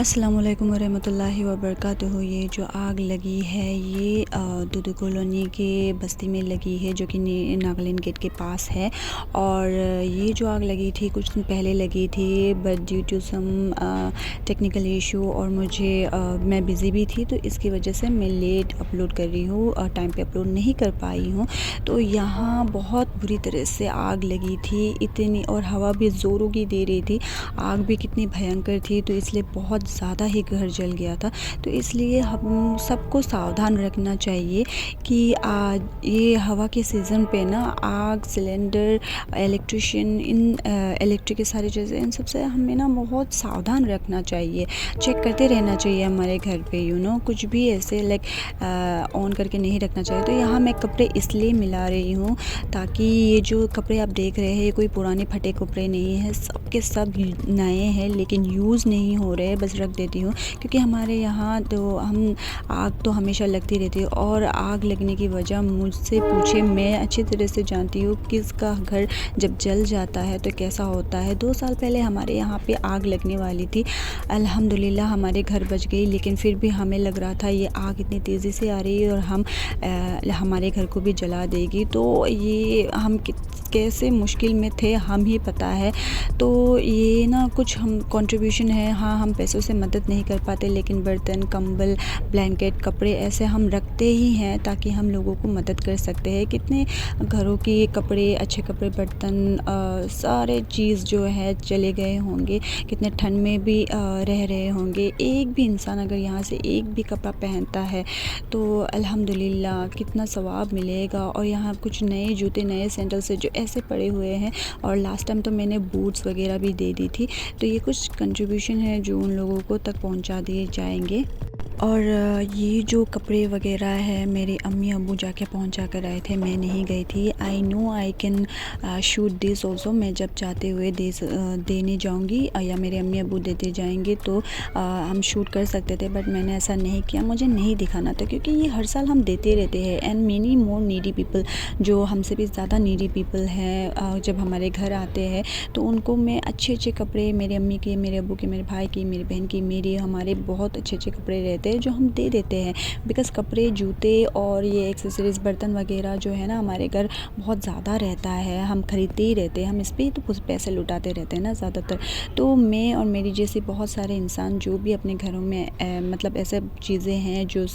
अस्सलाम वालेकुम वरहमतुल्लाहि वबरकातुहू। ये जो आग लगी है ये दुदू कॉलोनी के बस्ती में लगी है, जो कि नागालैंड गेट के पास है। और ये जो आग लगी थी कुछ दिन पहले लगी थी, but due to some technical issue और मैं बिज़ी भी थी, तो इसकी वजह से मैं लेट अपलोड कर रही हूँ और टाइम पे अपलोड नहीं कर पाई हूँ। तो यहाँ बहुत बुरी तरह से आग लगी थी इतनी, और हवा भी ज़ोरों की दे रही थी। आग भी कितनी भयंकर थी, तो इसलिए बहुत ज़्यादा ही घर जल गया था। तो इसलिए हम सबको सावधान रखना चाहिए कि ये हवा के सीज़न पे ना आग, सिलेंडर, इलेक्ट्रिशियन, इलेक्ट्रिक के सारी चीज़ें, इन सब से हमें ना बहुत सावधान रखना चाहिए। चेक करते रहना चाहिए हमारे घर पे कुछ भी ऐसे ऑन करके नहीं रखना चाहिए। तो यहाँ मैं कपड़े इसलिए मिला रही हूँ ताकि ये जो कपड़े आप देख रहे हैं, ये कोई पुराने फटे कपड़े नहीं हैं, सब के सब नए हैं, लेकिन यूज़ नहीं हो रहे, बस रख देती हूँ। क्योंकि हमारे यहाँ तो आग तो हमेशा लगती रहती है, और आग लगने की वजह मुझसे पूछे, मैं अच्छी तरह से जानती हूँ किसका घर जब जल जाता है तो कैसा होता है। 2 साल पहले हमारे यहाँ पे आग लगने वाली थी, अल्हम्दुलिल्लाह हमारे घर बच गई, लेकिन फिर भी हमें लग रहा था ये आग इतनी तेज़ी से आ रही है और हमारे घर को भी जला देगी। तो ये हम कैसे मुश्किल में थे हम ही पता है। तो ये ना कुछ हम कंट्रीब्यूशन है, हाँ हम पैसों से मदद नहीं कर पाते, लेकिन बर्तन, कंबल, ब्लैंकेट, कपड़े ऐसे हम रखते ही हैं ताकि हम लोगों को मदद कर सकते हैं। कितने घरों की कपड़े, अच्छे कपड़े, बर्तन, सारे चीज़ जो है चले गए होंगे, कितने ठंड में भी रह रहे होंगे। एक भी इंसान अगर यहाँ से एक भी कपड़ा पहनता है तो अल्हम्दुलिल्लाह कितना सवाब मिलेगा। और यहाँ कुछ नए जूते, नए सैंडल से जो ऐसे पड़े हुए हैं, और लास्ट टाइम तो मैंने बूट्स वगैरह भी दे दी थी। तो ये कुछ कंट्रीब्यूशन है जो उन लोगों को तक पहुंचा दिए जाएंगे। और ये जो कपड़े वगैरह है मेरे अम्मी अब्बू जाके पहुंचा कर आए थे, मैं नहीं गई थी। I know I can shoot this also, मैं जब चाहते हुए देने जाऊंगी या मेरे अम्मी अब्बू देते जाएंगे तो हम शूट कर सकते थे, बट मैंने ऐसा नहीं किया, मुझे नहीं दिखाना था। क्योंकि ये हर साल हम देते रहते हैं, and many more needy people, जो हमसे भी ज़्यादा नीडी पीपल हैं, जब हमारे घर आते हैं तो उनको मैं अच्छे अच्छे कपड़े, मेरे अम्मी के, मेरे अब्बू के, मेरे भाई की, मेरी बहन की, हमारे बहुत अच्छे अच्छे कपड़े रहते हैं जो हम दे देते हैं। बिकॉज़ कपड़े, जूते और ये एक्सेसरीज़, बर्तन वगैरह जो है ना हमारे घर बहुत ज़्यादा रहता है, हम खरीदते ही रहते हैं, हम इस पे ही तो कुछ पैसे लुटाते रहते हैं ना ज़्यादातर। तो मैं और मेरी जैसी बहुत सारे इंसान जो भी अपने घरों में मतलब ऐसे चीज़ें हैं जो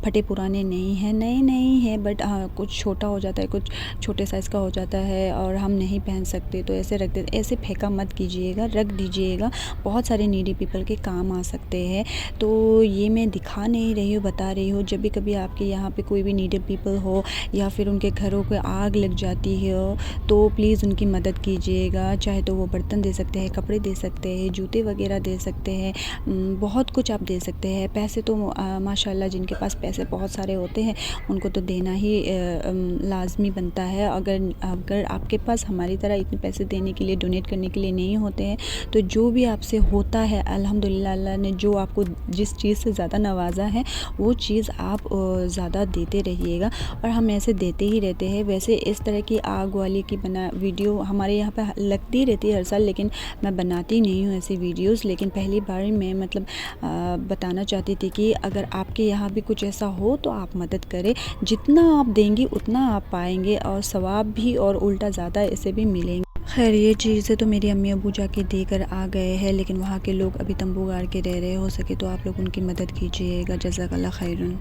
फटे पुराने नहीं हैं, नए नहीं हैं, बट कुछ छोटा हो जाता है, कुछ छोटे साइज़ का हो जाता है और हम नहीं पहन सकते, तो ऐसे रख देते। ऐसे फेंका मत कीजिएगा, रख दीजिएगा, बहुत सारे नीडी पीपल के काम आ सकते हैं। तो ये मैं दिखा नहीं रही हूँ, बता रही हूँ। जब भी कभी आपके यहाँ पे कोई भी नीडी पीपल हो या फिर उनके घरों को आग लग जाती हो तो प्लीज़ उनकी मदद कीजिएगा। चाहे तो वो बर्तन दे सकते हैं, कपड़े दे सकते हैं, जूते वगैरह दे सकते हैं, बहुत कुछ आप दे सकते हैं। पैसे तो माशाल्लाह जिनके पास पैसे बहुत सारे होते हैं उनको तो देना ही लाजमी बनता है। अगर आपके पास हमारी तरह इतने पैसे देने के लिए, डोनेट करने के लिए नहीं होते हैं, तो जो भी आपसे होता है अल्हम्दुलिल्लाह, अल्लाह ने जो आपको जिस चीज़ से ज़्यादा नवाजा है वो चीज़ आप ज़्यादा देते रहिएगा, और हम ऐसे देते ही रहते हैं। वैसे इस तरह की आग वाली की वीडियो हमारे यहाँ पे लगती रहती है हर साल, लेकिन मैं बनाती नहीं हूँ ऐसी वीडियोस। लेकिन पहली बार मैं मतलब बताना चाहती थी कि अगर आपके यहाँ भी कुछ ऐसा हो तो आप मदद करें। जितना आप देंगी उतना आप पाएंगे, और सवाब भी और उल्टा ज़्यादा ऐसे भी मिलेंगे। खैर ये चीज़ें तो मेरी अम्मी अब्बू जाके देकर आ गए हैं, लेकिन वहाँ के लोग अभी तंबू गाड़ के रह रहे, हो सके तो आप लोग उनकी मदद कीजिएगा। जज़ाकल्लाह खैरन।